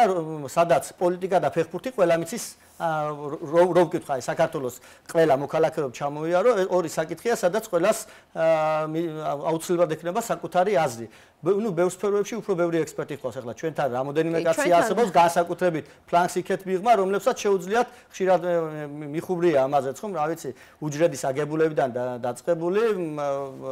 B: სადაც პოლიტიკა და ფეხბურთი ყველა მიცის რომ ვკითხა საქართველოს ყველა მოქალაქე რომ ჩამოიარო, ორი საკითხია, სადაც ყველას აუცილებლად ექნება საკუთარი აზრი. ნუ ბევრ სფეროებში უფრო ბევრი ექსპერტი ხვალს ახლა ჩვენთან რამოდენიმე კაცი არსებობს განსაკუთრებით ფლანგს იქეთ მიღმა რომლებსაც შეუძლიათ ხშირად მიხუბრია ამაზეც ხომ რა ვიცი უჯრედის აგებულებიდან დაწყებული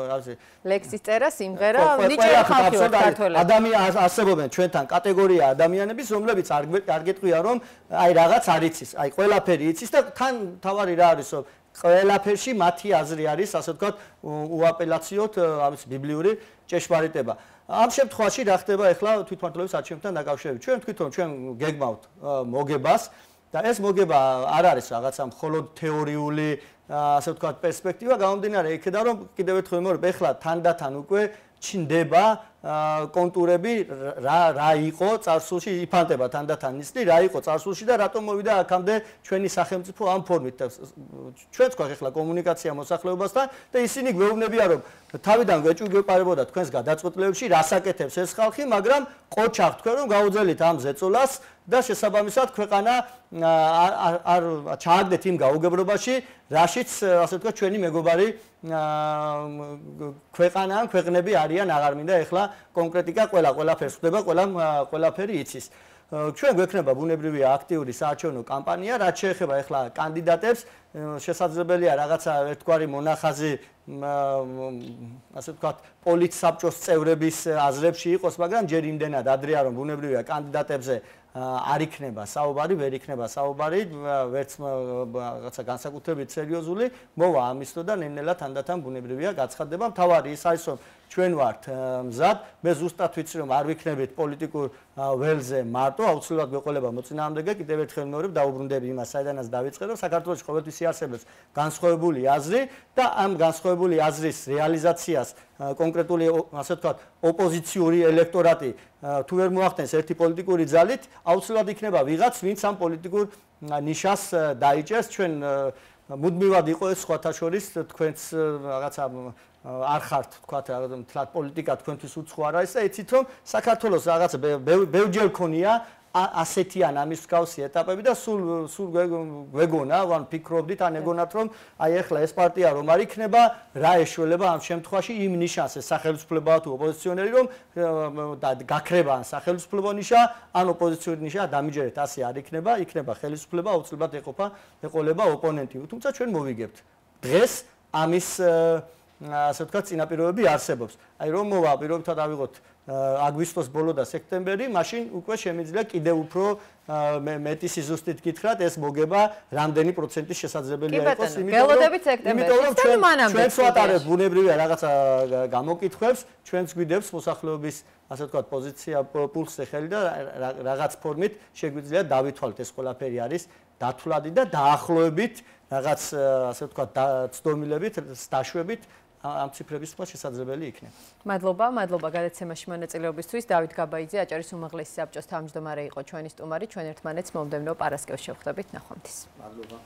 B: რა ვიცი
A: ლექსის წერა სიმღერა ნიჭიერ ხალხი ვართ ქართველები
B: ადამიანები არსებობენ ჩვენთან კატეგორია ადამიანების რომლებიც არ გეტყვია რომ აი რაღაც არ იცის აი ყველაფერი იცის და თან თავარი რა არის რომ ყველაფერში მათი აზრი არის ასე ვთქვათ უაპელაციოდ ამის ბიბლიური ჭეშმარიტება ამ შემთხვევაში რა ხდება ახლა თვითმმართველობის არჩევნებთან დაკავშირებით ჩვენ ვთქვით რომ ჩვენ გეგმავთ მოგებას და ეს მოგება არ არის რაღაცა მხოლოდ თეორიული ასე ვთქვათ პერსპექტივა გამომდინარე იქიდან რომ კიდევ ერთხელ ვიმეორებ ახლა თანდათან უკვე ჩნდება კონტურები რა იყო წარსულში იფანტება თანდათან ისწრი რა იყო წარსულში და რატომ მოვიდა აქამდე ჩვენი სახელმწიფო ამ ფორმით ჩვენც გვაქვს ახლა კომუნიკაცია მოსახლეობასთან და ისინი გვეუბნებიან რომ თავიდან გვეჭვგეპარებოდა თქვენს გადაწყვეტილებებში რასაკეთებს ეს ხალხი მაგრამ ყოჩაღ თქვენ რომ გაუძელით ამ ზეწოლას და შესაბამისად ქვეყანა არ ჩააგდეთ იმ გაუგებრობაში რაშიც ასე ვთქვათ ჩვენი მეგობარი ქვეყანა ან ქვეყნები არიან აღარ მინდა ეხლა კონკრეტიკა ყველაფერს ხდება ყველაფერი იცის ჩვენ გვექნება ბუნებრივია აქტიური საარჩევნო კამპანია რაც შეეხება ეხლა კანდიდატებს შესაძლებელია რაღაცა ერთგვარი მონახაზი ასე ვთქვათ პოლიტსაბჭოს წევრების აზრებში იყოს მაგრამ ჯერ იმდენად ადრეა რომ ბუნებრივია კანდიდატებზე არ იქნება საუბარი, ვერ იქნება საუბარი, ვერც რაღაცა განსაკუთრებით სერიოზული, მოვა ამისო და ნელ-ნელა თანდათან ბუნებრივია გაცხადდება. მთავარი ის არის, რომ ჩვენ ვართ მზად, მე ზუსტად ვიცი, რომ არ ვიქნებით პოლიტიკურ ველზე მარტო, აუცილებლად გვეყოლება მოწინააღმდეგე, კიდევ ერთხელ ვიმეორებ, დაუბრუნდები იმას, საიდანაც დავიწყე, რომ საქართველოში ყოველთვის იარსებებს განსხვავებული აზრი და ამ განსხვავებული აზრის რეალიზაციას კონკრეტული ასე ვთქვათ ოპოზიციური ელექტორატი თუ ვერ მოახდენს ერთი პოლიტიკური ძალით აუცილებლად იქნება ვიღაც ვინც ამ პოლიტიკურ ნიშას დაიჭერს ჩვენ მუდმივად იყო ეს სხვათა შორის თქვენც რაღაცა არ ხართ თქვათ თლად პოლიტიკა თქვენთვის უცხო არ არის და იცით რომ საქართველოს რაღაც ბევრჯერ ქონია ასეთიან ამის მსგავსი ეტაპები და სულ გვეგონა, ან ფიქრობდით, ან ეგონათ რომ აი ახლა ეს პარტია რომ არ იქნება, რა ეშველება ამ შემთხვევაში იმ ნიშანს ეს სახელმწიფოებაა თუ ოპოზიციონერი რომ გაქრება ან სახელმწიფო ნიშა, ან ოპოზიციური ნიშა დამიჯერეთ ასე არ იქნება, იქნება ხელისუფლება, აუცილებლად ეყოლება ოპონენტი. თუმცა ჩვენ მოვიგებთ დღეს ამის ასე ვთქვათ, წინაპირობები არსებობს. აი რომ მოვა პირობითად ავიღოთ აგვისტოს ბოლო და სექტემბერი, მაშინ უკვე შემიძლია კიდევ უფრო მეტი სიზუსტით გითხრათ, ეს მოგება რამდენი პროცენტის შესაძლებელია იყოს,
A: იმიტომ რომ
B: ჩვენც ვატარებთ ბუნებრივია რაღაცა გამოკითხვებს, ჩვენც გვიდევს მოსახლეობის, ასე ვთქვათ, პოზიცია პულსზე ხელი და რაღაც ფორმით შეგვიძლია დავითვალოთ ეს ყველაფერი არის დათვლადი და დაახლოებით რაღაც ასე ვთქვათ, ცდომილებით, დაშვებით ამ ციფრების თქვა შესაძლებელი იქნება.
A: მადლობა გადაცემაში მონაწილეობისთვის. დავით გაბაიძე, აჭარის უმაღლესი საბჭოს თავმჯდომარე იყო ჩვენი სტუმარი. ჩვენ ერთმანეთს მომდევნო პარასკევს შევხვდებით. ნახვამდის.
B: მადლობა.